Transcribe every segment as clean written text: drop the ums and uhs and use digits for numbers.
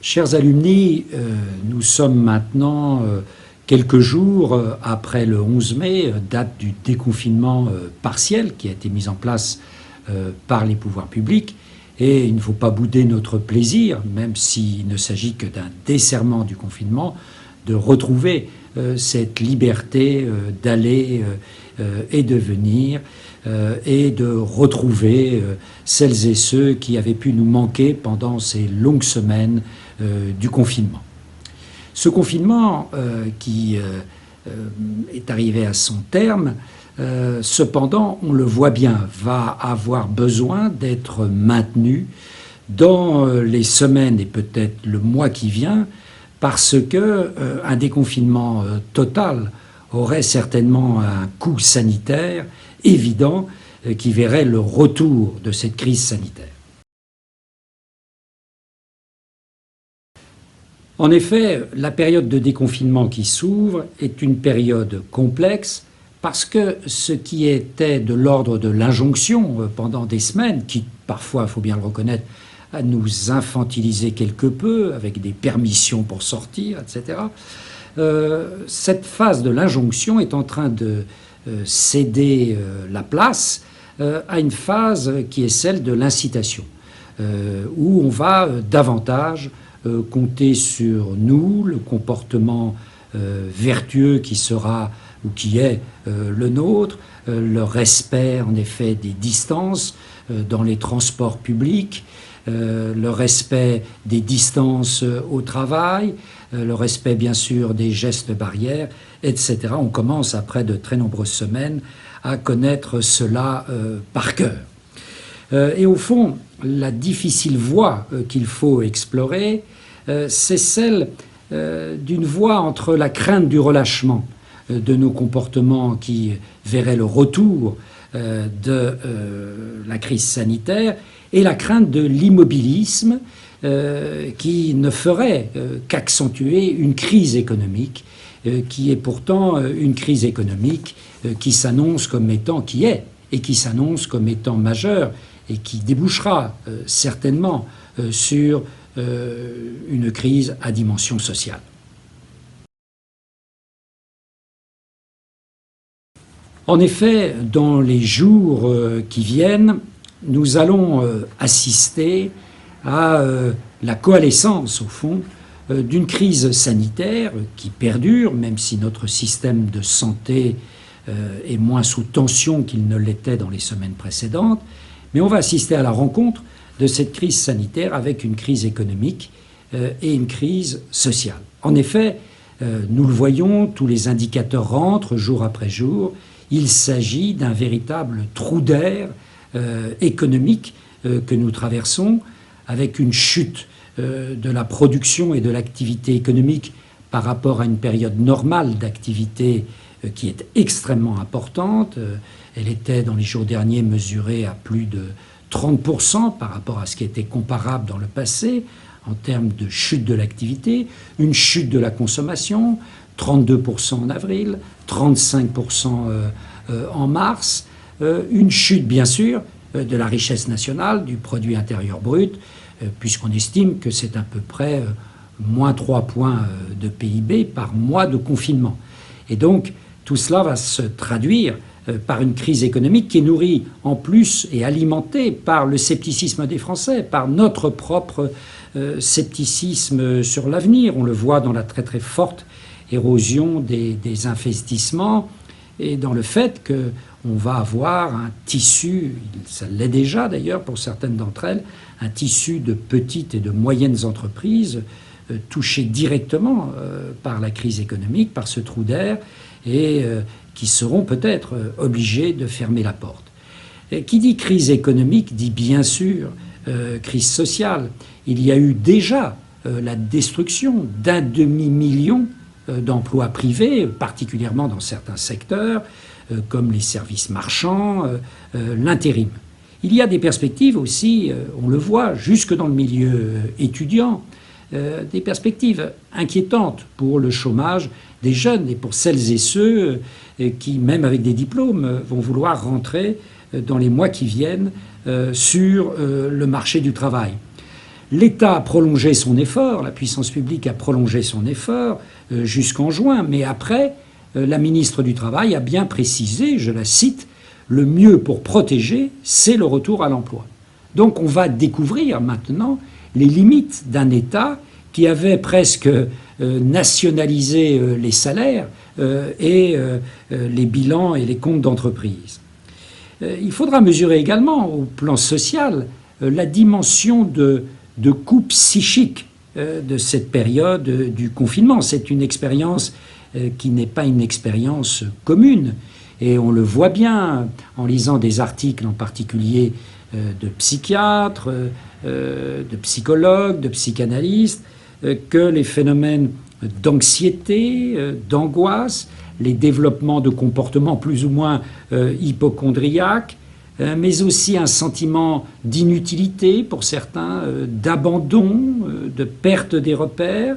Chers alumni, nous sommes maintenant quelques jours après le 11 mai, date du déconfinement partiel qui a été mis en place par les pouvoirs publics. Et il ne faut pas bouder notre plaisir, même s'il ne s'agit que d'un desserrement du confinement, de retrouver cette liberté d'aller et de venir, et de retrouver celles et ceux qui avaient pu nous manquer pendant ces longues semaines du confinement. Ce confinement qui est arrivé à son terme, cependant, on le voit bien, va avoir besoin d'être maintenu dans les semaines et peut-être le mois qui vient, parce que un déconfinement total aurait certainement un coût sanitaire évident qui verrait le retour de cette crise sanitaire. En effet, la période de déconfinement qui s'ouvre est une période complexe parce que ce qui était de l'ordre de l'injonction pendant des semaines, qui parfois, il faut bien le reconnaître, à nous infantiliser quelque peu avec des permissions pour sortir, etc., cette phase de l'injonction est en train de céder la place à une phase qui est celle de l'incitation, où on va davantage compter sur nous, le comportement vertueux qui sera ou qui est le nôtre, le respect en effet des distances dans les transports publics, le respect des distances au travail, le respect bien sûr des gestes barrières, etc. On commence après de très nombreuses semaines à connaître cela par cœur. Et au fond, la difficile voie qu'il faut explorer, c'est celle d'une voie entre la crainte du relâchement de nos comportements qui verraient le retour de la crise sanitaire et la crainte de l'immobilisme qui ne ferait qu'accentuer une crise économique qui est pourtant une crise économique qui s'annonce comme étant, qui est et qui s'annonce comme étant majeure et qui débouchera certainement sur une crise à dimension sociale. En effet, dans les jours qui viennent, nous allons assister à la coalescence, au fond, d'une crise sanitaire qui perdure, même si notre système de santé est moins sous tension qu'il ne l'était dans les semaines précédentes. Mais on va assister à la rencontre de cette crise sanitaire avec une crise économique et une crise sociale. En effet, nous le voyons, tous les indicateurs rentrent jour après jour. Il s'agit d'un véritable trou d'air économique que nous traversons, avec une chute de la production et de l'activité économique par rapport à une période normale d'activité qui est extrêmement importante. Elle était dans les jours derniers mesurée à plus de 30% par rapport à ce qui était comparable dans le passé en termes de chute de l'activité, une chute de la consommation, 32% en avril, 35% en mars, une chute bien sûr de la richesse nationale, du produit intérieur brut, puisqu'on estime que c'est à peu près moins 3 points de PIB par mois de confinement. Et donc tout cela va se traduire par une crise économique qui est nourrie en plus et alimentée par le scepticisme des Français, par notre propre scepticisme sur l'avenir. On le voit dans la très très forte érosion des investissements et dans le fait qu'on va avoir un tissu, ça l'est déjà d'ailleurs pour certaines d'entre elles, un tissu de petites et de moyennes entreprises touchées directement par la crise économique, par ce trou d'air, et qui seront peut-être obligés de fermer la porte. Et qui dit crise économique dit bien sûr crise sociale. Il y a eu déjà la destruction d'un demi-million d'emplois privés, particulièrement dans certains secteurs, comme les services marchands, l'intérim. Il y a des perspectives aussi, on le voit, jusque dans le milieu étudiant, des perspectives inquiétantes pour le chômage des jeunes et pour celles et ceux qui, même avec des diplômes, vont vouloir rentrer dans les mois qui viennent sur le marché du travail. L'État a prolongé son effort, la puissance publique a prolongé son effort jusqu'en juin, mais après, la ministre du Travail a bien précisé, je la cite, « Le mieux pour protéger, c'est le retour à l'emploi ». Donc on va découvrir maintenant les limites d'un État qui avait presque nationalisé les salaires et les bilans et les comptes d'entreprise. Il faudra mesurer également, au plan social, la dimension de coût psychique de cette période du confinement. C'est une expérience qui n'est pas une expérience commune. Et on le voit bien en lisant des articles, en particulier de psychiatres, de psychologues, de psychanalystes, que les phénomènes d'anxiété, d'angoisse, les développements de comportements plus ou moins hypocondriaques, mais aussi un sentiment d'inutilité pour certains, d'abandon, de perte des repères,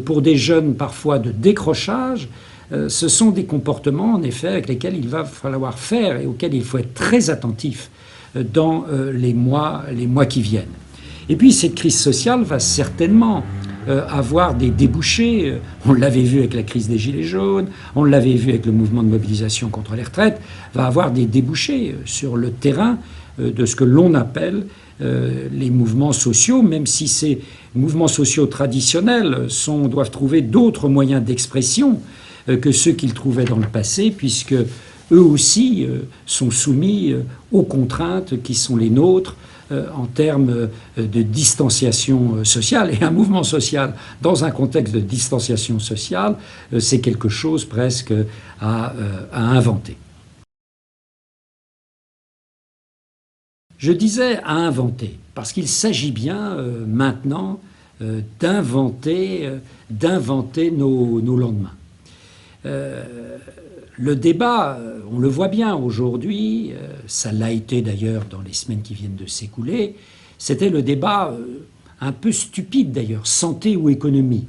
pour des jeunes parfois de décrochage. Ce sont des comportements, en effet, avec lesquels il va falloir faire et auxquels il faut être très attentif dans les mois qui viennent. Et puis cette crise sociale va certainement avoir des débouchés. On l'avait vu avec la crise des Gilets jaunes, on l'avait vu avec le mouvement de mobilisation contre les retraites, va avoir des débouchés sur le terrain de ce que l'on appelle les mouvements sociaux, même si ces mouvements sociaux traditionnels doivent trouver d'autres moyens d'expression que ceux qu'ils trouvaient dans le passé, puisque eux aussi sont soumis aux contraintes qui sont les nôtres en termes de distanciation sociale. Et un mouvement social dans un contexte de distanciation sociale, c'est quelque chose presque à inventer. Je disais à inventer, parce qu'il s'agit bien maintenant d'inventer nos lendemains. Le débat, on le voit bien aujourd'hui, ça l'a été d'ailleurs dans les semaines qui viennent de s'écouler, c'était le débat un peu stupide d'ailleurs, santé ou économie.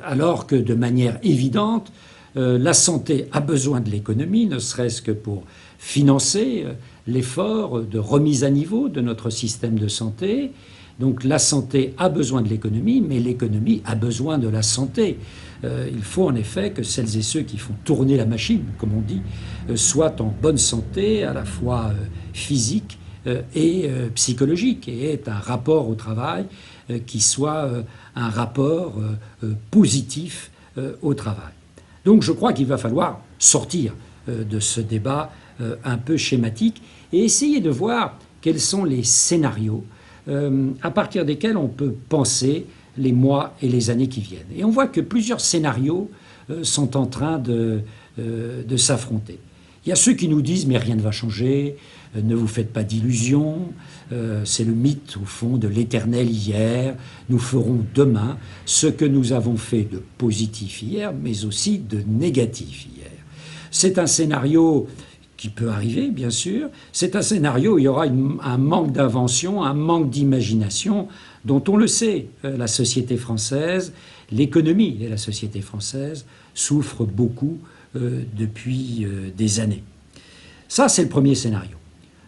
Alors que de manière évidente, la santé a besoin de l'économie, ne serait-ce que pour financer l'effort de remise à niveau de notre système de santé. Donc la santé a besoin de l'économie, mais l'économie a besoin de la santé. Il faut en effet que celles et ceux qui font tourner la machine, comme on dit, soient en bonne santé, à la fois physique et psychologique, et aient un rapport au travail qui soit un rapport positif au travail. Donc je crois qu'il va falloir sortir de ce débat un peu schématique et essayer de voir quels sont les scénarios à partir desquels on peut penser les mois et les années qui viennent. Et on voit que plusieurs scénarios sont en train de s'affronter. Il y a ceux qui nous disent « mais rien ne va changer, ne vous faites pas d'illusions, c'est le mythe au fond de l'éternel hier, nous ferons demain ce que nous avons fait de positif hier, mais aussi de négatif hier ». C'est un scénario qui peut arriver, bien sûr. C'est un scénario où il y aura un manque d'invention, un manque d'imagination, dont on le sait, la société française, l'économie et la société française souffrent beaucoup depuis des années. Ça, c'est le premier scénario.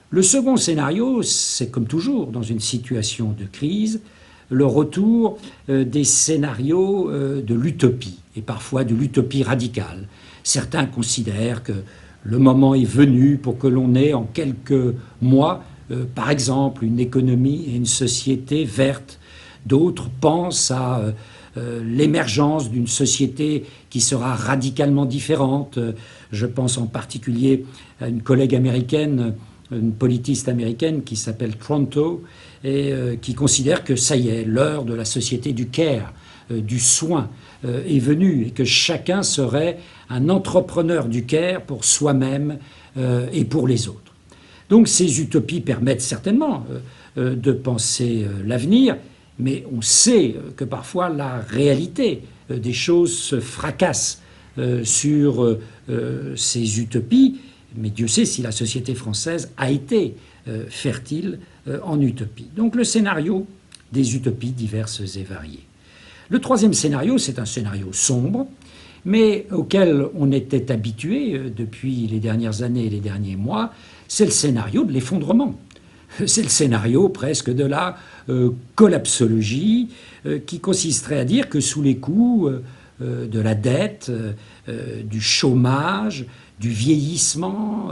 Le second scénario, c'est comme toujours dans une situation de crise, le retour des scénarios de l'utopie, et parfois de l'utopie radicale. Certains considèrent que le moment est venu pour que l'on ait en quelques mois, par exemple, une économie et une société verte. D'autres pensent à l'émergence d'une société qui sera radicalement différente. Je pense en particulier à une collègue américaine, une politiste américaine qui s'appelle Tronto et qui considère que ça y est, l'heure de la société du care, du soin est venue et que chacun serait un entrepreneur du care pour soi-même et pour les autres. Donc ces utopies permettent certainement de penser l'avenir, mais on sait que parfois la réalité des choses se fracasse sur ces utopies, mais Dieu sait si la société française a été fertile en utopie. Donc le scénario des utopies diverses et variées. Le troisième scénario, c'est un scénario sombre, mais auquel on était habitué depuis les dernières années et les derniers mois, c'est le scénario de l'effondrement. C'est le scénario presque de la collapsologie qui consisterait à dire que sous les coups de la dette, du chômage, du vieillissement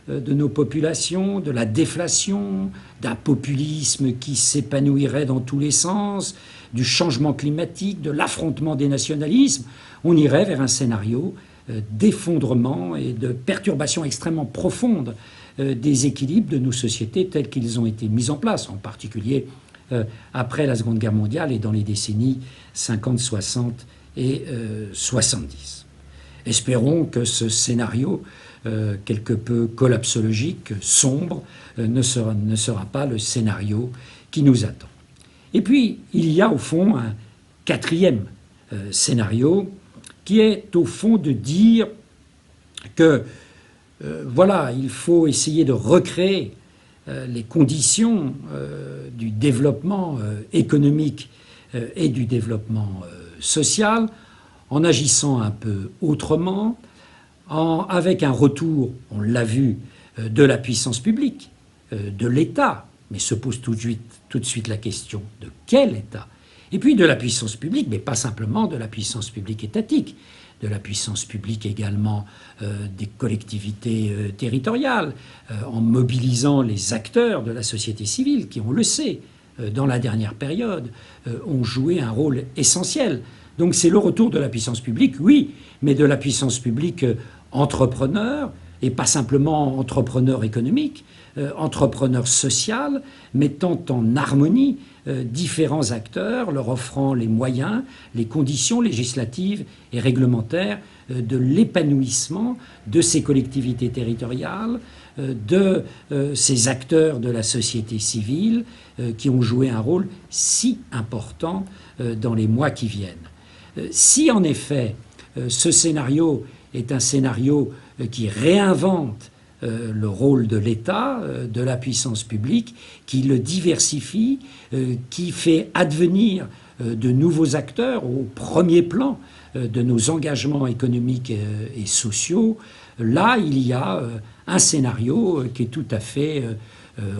de nos populations, de la déflation, d'un populisme qui s'épanouirait dans tous les sens, du changement climatique, de l'affrontement des nationalismes, on irait vers un scénario d'effondrement et de perturbation extrêmement profonde des équilibres de nos sociétés tels qu'ils ont été mis en place, en particulier après la Seconde Guerre mondiale et dans les décennies 50, 60 et 70. Espérons que ce scénario, quelque peu collapsologique, sombre, ne sera pas le scénario qui nous attend. Et puis, il y a au fond un quatrième scénario qui est au fond de dire que voilà, il faut essayer de recréer les conditions du développement économique et du développement social en agissant un peu autrement, avec un retour, on l'a vu, de la puissance publique, de l'État, mais se pose tout de suite la question de quel État? Et puis de la puissance publique, mais pas simplement de la puissance publique étatique, de la puissance publique également des collectivités territoriales, en mobilisant les acteurs de la société civile qui, on le sait, dans la dernière période, ont joué un rôle essentiel. Donc c'est le retour de la puissance publique, oui, mais de la puissance publique entrepreneur, et pas simplement entrepreneur économique, entrepreneur social, mettant en harmonie différents acteurs, leur offrant les moyens, les conditions législatives et réglementaires de l'épanouissement de ces collectivités territoriales, de ces acteurs de la société civile qui ont joué un rôle si important dans les mois qui viennent. Si en effet ce scénario est un scénario qui réinvente le rôle de l'État, de la puissance publique, qui le diversifie, qui fait advenir de nouveaux acteurs au premier plan de nos engagements économiques et sociaux, là, il y a un scénario qui est tout à fait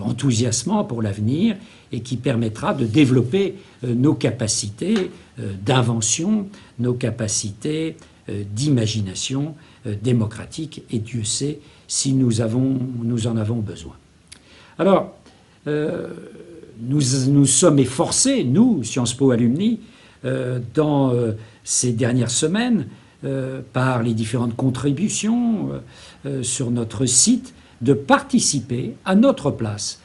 enthousiasmant pour l'avenir et qui permettra de développer nos capacités d'invention, nos capacités d'imagination démocratique, et Dieu sait si nous en avons besoin. Alors, nous sommes efforcés, nous, Sciences Po Alumni, dans ces dernières semaines, par les différentes contributions sur notre site, de participer à notre place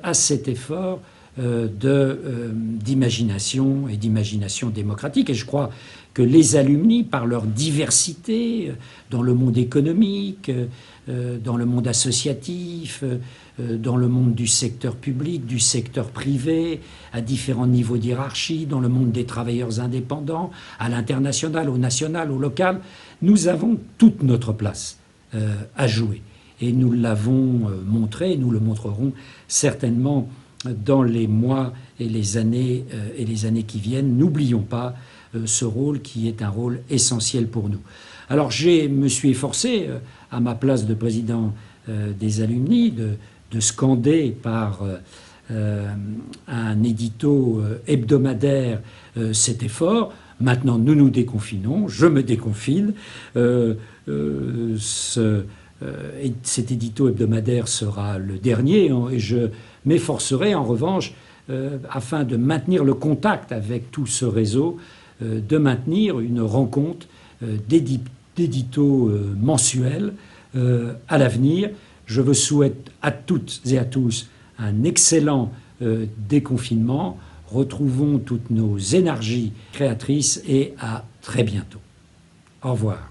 à cet effort d'imagination et d'imagination démocratique. Et je crois que les alumni, par leur diversité dans le monde économique, dans le monde associatif, dans le monde du secteur public, du secteur privé, à différents niveaux d'hiérarchie, dans le monde des travailleurs indépendants, à l'international, au national, au local, nous avons toute notre place à jouer. Et nous l'avons montré, et nous le montrerons certainement dans les mois et les années qui viennent. N'oublions pas ce rôle qui est un rôle essentiel pour nous. Alors je me suis efforcé, à ma place de président des alumni, de scander par un édito hebdomadaire cet effort. Maintenant, nous nous déconfinons, je me déconfine. Cet édito hebdomadaire sera le dernier, et je m'efforcerai en revanche, afin de maintenir le contact avec tout ce réseau, de maintenir une rencontre d'éditos mensuels à l'avenir. Je vous souhaite à toutes et à tous un excellent déconfinement. Retrouvons toutes nos énergies créatrices et à très bientôt. Au revoir.